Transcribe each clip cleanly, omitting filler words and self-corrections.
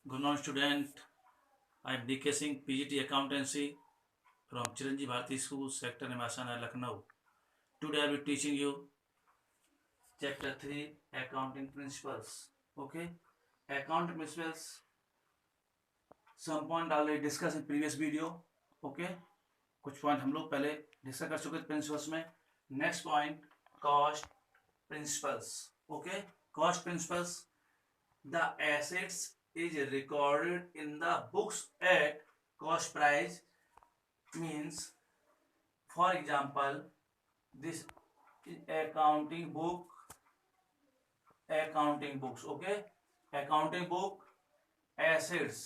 Good morning, student. I am DK Singh, PGT Accountancy from Chiranjeev Bharati School, Sector Nimasana, Lucknow. Today I will be teaching you Chapter 3, Accounting Principles. Okay? Accounting Principles, some point already discussed in previous video. Okay? कुछ point हम लोग पहले discuss कर चुके थे principles में. Next point, cost principles. Okay, cost principles. The assets is recorded in the books at cost price. Means, for example, this is accounting books. Okay, accounting book assets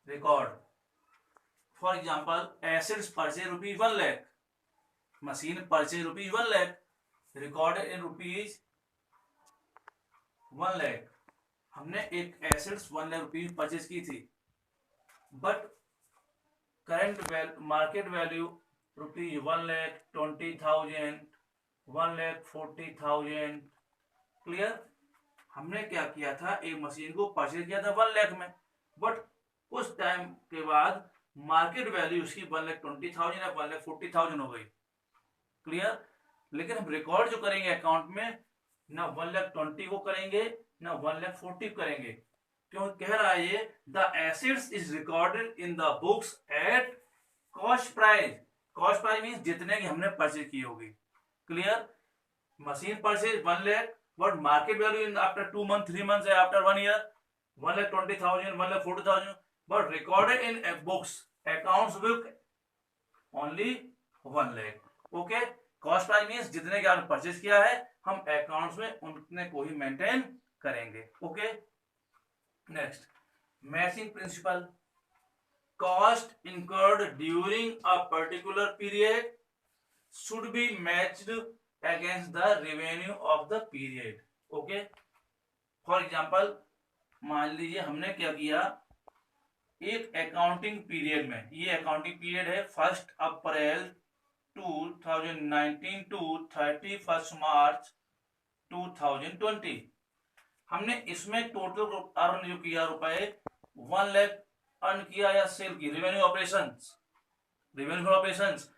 record. For example, assets purchase rupees 1 lakh, machine purchase rupees 1 lakh, recorded in rupees 1 lakh. हमने एक assets 1 lakh rupees purchase की थी, but current market value rupees 1,20,000, 1,40,000. Clear. हमने क्या किया था, एक machine को परचेज किया था 1 लाख में, बट कुछ टाइम के बाद मार्केट वैल्यू उसकी 1,20,000 या 1,40,000 हो गई. क्लियर. लेकिन हम रिकॉर्ड जो करेंगे अकाउंट में, ना 1,20,000 को करेंगे ना 1,40,000 करेंगे. क्यों कह रहा है ये? The assets is recorded in the books at cost price. Cost price means जितने की हमने परचेज की होगी. Clear. Machine purchase 1 lakh, but market value in after 2 month 3 months है after 1 year 1,20,000, 1,40,000, but recorded in books accounts book only 1 lakh. Okay. Cost price means जितने की आपने purchase किया है, हम अकाउंट्स में उतने को ही मेंटेन करेंगे. Okay. Next, matching principal. Cost incurred during a particular period should be matched against the revenue of the period. Okay. For example, मान लीजिए हमने क्या किया, एक अकाउंटिंग पीरियड में, ये अकाउंटिंग पीरियड है 1 अप्रैल 2019 टू 31 मार्च 2020. हमने इसमें टोटल अर्न जो किया रुपए 1 लाख अर्न किया या सेल की. रेवेन्यू ऑपरेशंस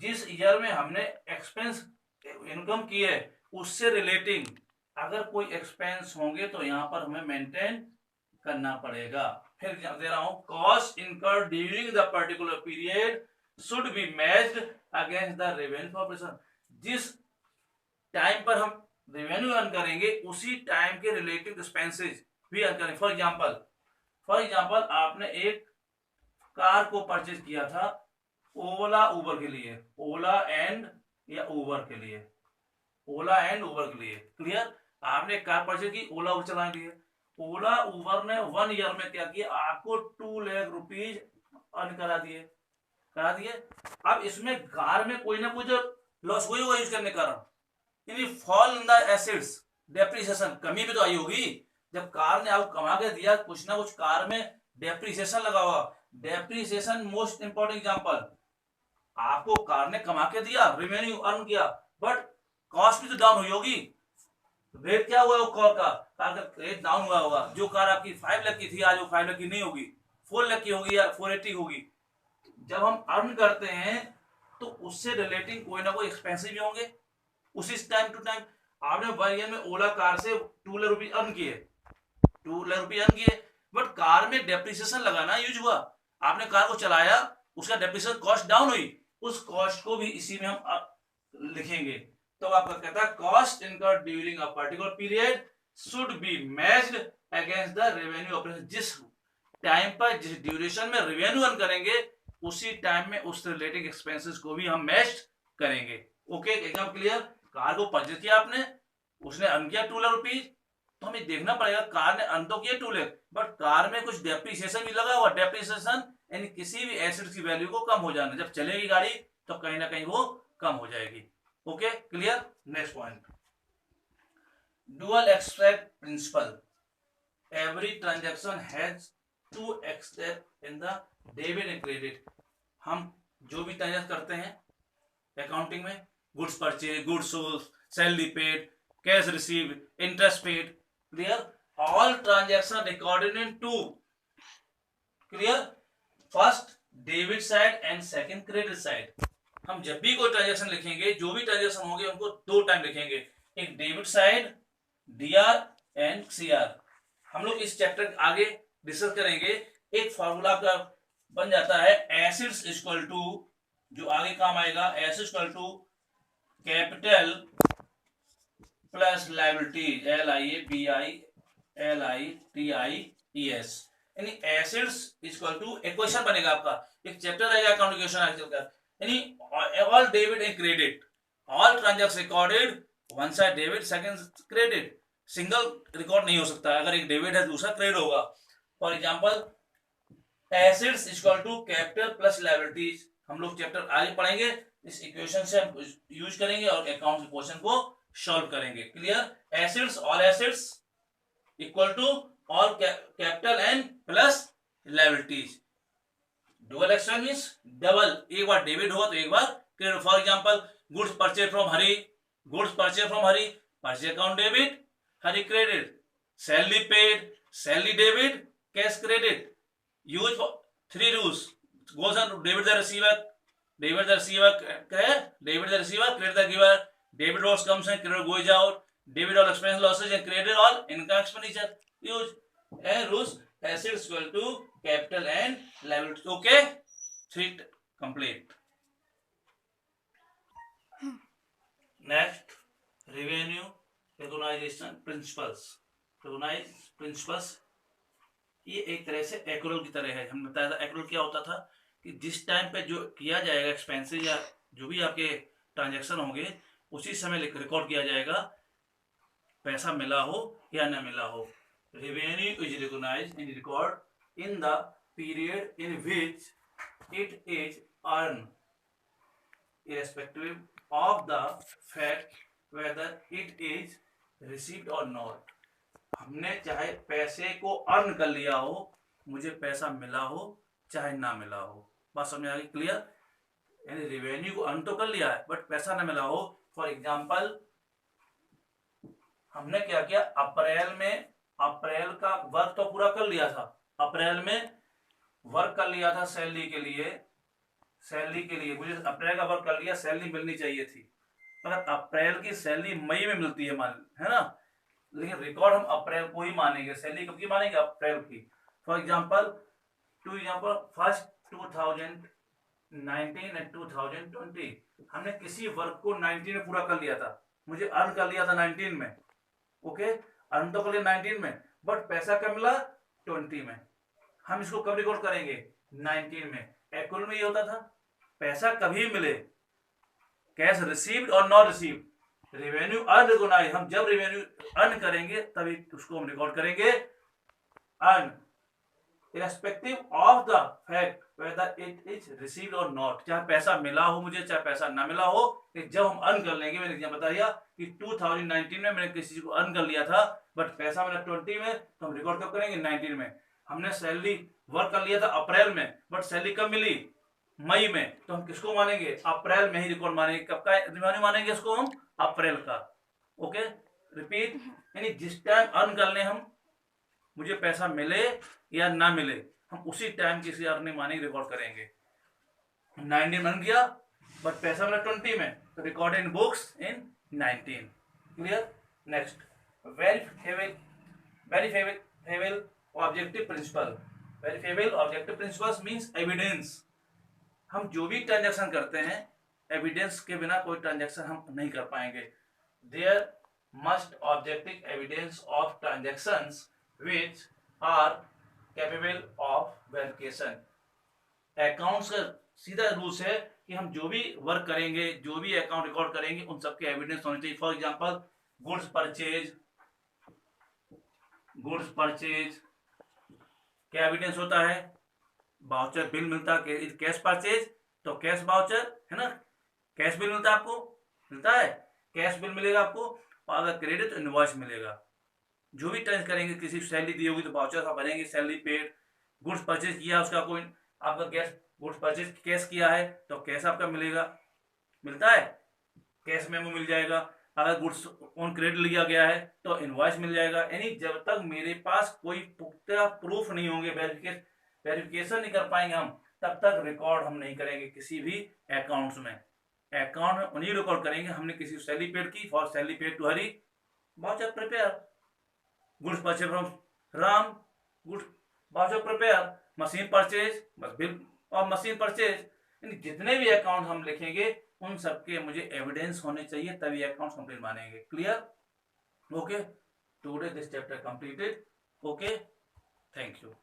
जिस ईयर में हमने एक्सपेंस इनकम की है उससे रिलेटिंग अगर कोई एक्सपेंस होंगे तो यहां पर हमें मेंटेन करना पड़ेगा. फिर दे रहा हूं, cost incurred during the particular period should be matched against the revenue operation. जिस टाइम पर हम रेवेन्यू अर्न करेंगे उसी टाइम के रिलेटिव एक्सपेंसेस भी अर्न करेंगे. फॉर एग्जांपल आपने एक कार को परचेज किया था ओला उबर के लिए, ओला एंड उबर के लिए. क्लियर. आपने कार परचेज की ओला उबर चलाने के लिए. ओला उबर ने 1 ईयर में क्या किया, आपको 2 लाख रुपीज अर्न करा दिए. अब इसमें कार में कोई ना कोई जो लॉस हुई होगा यूज करने के कारण, यानी fall in the assets, depreciation, कमी भी तो आई होगी. जब कार ने आपको कमा के दिया, कुछ ना कुछ कार में डेप्रिसिएशन लगा हुआ. Depreciation most important example. आपको कार ने कमा के दिया, रेवेन्यू अर्न किया, बट कॉस्ट भी तो डाउन हुई होगी. रेट क्या हुआ कार का रेट डाउन हुआ होगा. जो कार आपकी 5 लाख की थी आज वो 5 लाख की नहीं होगी, 4 लाख की होगी या 480 होगी. जब हम अर्न करते हैं तो उससे रिलेटिंग कोई ना कोई एक्सपेंसिव भी होंगे. उसी टाइम टू टाइम आपने 1 ईयर में ओला कार से 2 लाख रुपए अर्न किए, बट कार में डेप्रिसिएशन लगाना यूज हुआ. आपने कार को चलाया, उसका डेप्रिसिएशन कॉस्ट डाउन हुई, उस कॉस्ट को भी इसी में हम लिखेंगे. तो आपका कहता है cost incurred during a particular period should be matched against the revenue operation. जिस टाइम पर जिस ड्यूरेशन में रेवेन्यू अर्न करेंगे उसी टाइम में उस रिलेटेड एक्सपेंसेस को भी हम मैच करेंगे. ओके. एकदम क्लियर. कार को परचेज किया आपने, उसने अर्न किया 2 लाख रुपीज, तो हमें देखना पड़ेगा कार ने अर्न तो किया 2 लाख, बट कार में कुछ डेप्रिसिएशन भी लगा हुआ. डेप्रिसिएशन यानी किसी भी एसेट की वैल्यू को कम हो जाना. जब चलेगी गाड़ी तो कहीं ना कहीं वो कम हो जाएगी. Okay. Clear. Next point, dual extract principle. Every transaction has 2 extract in the debit and credit. हम जो भी ट्रांजैक्शन करते हैं अकाउंटिंग में, goods purchase, goods sold, salary paid, cash receive, interest paid. Clear. All transaction recorded in two, clear, first debit side and second credit side. हम जब भी कोई ट्रांजैक्शन लिखेंगे, जो भी ट्रांजैक्शन होंगे उनको दो टाइम लिखेंगे, एक debit side D R and CR. हम लोग इस चैप्टर आगे डिस्कस करेंगे। एक फार्मूला का बन जाता है एसेट्स इक्वल टू, जो आगे काम आएगा, assets equal to capital plus liabilities, LIABILITIES, यानी एसेट्स इक्वल टू, एक क्वेश्चन बनेगा आपका, एक चैप्टर रहेगा अकाउंट क्वेश्चन का, यानी all debit and credit, all transaction recorded one side debit second credit, single record नहीं हो सकता, अगर एक डेबिट है दूसरा क्रेडिट होगा। For example assets equal to capital plus liabilities, हम लोग चैप्टर आगे पढ़ेंगे, इस इक्वेशन से हम यूज करेंगे और अकाउंट के क्वेश्चन को सॉल्व करेंगे। Clear, assets, all assets equal to all capital and plus liabilities, double action means double, एक बार डेबिट होगा तो एक बार credit. For example goods purchase from Hari, goods purchase from Hari, purchase account debit, Hari credit, salary paid, salary debit, cash credit. Use three rules, goes on to debit the receiver, debit the receiver, debit the receiver, credit the giver, debit what comes in, credit goes out, debit all expense losses and credit all income expenditure. Use and rules, assets equal to capital and liabilities. Okay, three complete. Next, revenue recognition principles. Recognize principles, ये एक तरह से accrual की तरह है। हमने बताया था एक्रूअल क्या होता था कि जिस टाइम पे जो किया जाएगा एक्सपेंसेस या जो भी आपके ट्रांजैक्शन होंगे उसी समय रिकॉर्ड किया जाएगा, पैसा मिला हो या न मिला हो। Revenue is recognised in record in the period in which it is earn, irrespective of the fact whether it is received or not। हमने चाहे पैसे को अर्न कर लिया हो, मुझे पैसा मिला हो चाहे ना मिला हो, बात समझ आ गई? क्लियर, यानी रेवेन्यू को अर्न तो कर लिया है बट पैसा ना मिला हो। फॉर एग्जांपल हमने क्या किया, अप्रैल में, अप्रैल का वर्क तो पूरा कर लिया था, अप्रैल में वर्क कर लिया था सैलरी के लिए, सैलरी के लिए मुझे अप्रैल का वर्क कर लिया, सैलरी मिलनी चाहिए थी, मगर अप्रैल की सैलरी मई में मिलती है, मान है ना, लेकिन रिकॉर्ड हम अप्रैल को ही मानेंगे, सैलरी कब की मानेंगे, अप्रैल की। For example two example first 2019 and 2020 हमने किसी वर्क को 19 में पूरा कर लिया था, मुझे अर्न कर लिया था 19 में, ओके, अर्न तो कर लिया 19 में बट पैसा कब मिला 20 में। हम इसको कब रिकॉर्ड करेंगे, 19 में। एक्रूअल में ये होता था पैसा कभी मिले, कैश रिसीव्ड और not received, revenue earn recognise, हम जब रेवेन्यू अर्न करेंगे तभी उसको हम रिकॉर्ड करेंगे earn, irrespective of the fact whether it is received or not, चाहे पैसा मिला हो मुझे चाहे पैसा ना मिला हो, जब हम अर्न कर लेंगे, मैंने बताया कि 2019 में मैंने किसी को अर्न कर लिया था बट पैसा मेरा 20 में, तो हम रिकॉर्ड कब करेंगे, 19 में। हमने सैलरी वर्क कर लिया था अप्रैल में बट सैलरी कब मिली, मई में, तो हम किसको मानेंगे, अप्रैल में ही रिकॉर्ड मानेंगे, कब का रिवेन्यू मानेंगे इसको हम, अप्रैल का। ओके, रिपीट, यानी जिस टाइम अर्न कर ले हम, मुझे पैसा मिले या ना मिले, हम उसी टाइम किसी अर्निंग मानेंगे, रिकॉर्ड करेंगे। 19 अर्न किया बट पैसा मिला 20 में, तो record in books in 19। Clear, next, verifiable objective principle. Verifiable objective principles means evidence. हम जो भी ट्रांजैक्शन करते हैं एविडेंस के बिना कोई ट्रांजैक्शन हम नहीं कर पाएंगे। There must objective evidence of transactions which are capable of verification। Accounts का सीधा रूल्स है कि हम जो भी वर्क करेंगे, जो भी अकाउंट रिकॉर्ड करेंगे, उन सबके एविडेंस होने चाहिए। For example goods purchase, goods purchase क्या एविडेंस होता है, वाउचर बिल मिलता है, कैश परचेज तो कैश वाउचर है ना, कैश बिल मिलता है आपको, मिलता है, कैश बिल मिलेगा आपको, और अगर क्रेडिट तो इनवॉइस मिलेगा। जो भी ट्रांस करेंगे, किसी सैलरी दी होगी तो वाउचर आप भरेंगे, सैलरी पेड, गुड्स परचेज किया उसका कोई आपका कैश, गुड्स परचेज कैश किया है तो कैश आपका मिलेगा, मिलता है, कैश मेमो मिल जाएगा। अगर गुड्स ऑन क्रेडिट लिया गया है तो इनवॉइस मिल जाएगा। यानी जब तक मेरे पास कोई पुख्ता प्रूफ नहीं होंगे, वेरिफिकेशन नहीं कर पाएंगे हम, तब तक रिकॉर्ड हम नहीं करेंगे किसी भी अकाउंट्स में। अकाउंट में उन्हीं रिकॉर्ड करेंगे हमने किसी सैलरी पेड की, for salary paid to Hari, voucher prepare, goods purchase from Ram, goods voucher prepare, machine purchase, बस बिल और मशीन परचेज। जितने भी अकाउंट हम लिखेंगे उन सबके मुझे एविडेंस होने चाहिए, तभी अकाउंट कंप्लीट मानेंगे। Clear? Okay, today this chapter completed. Okay, thank you.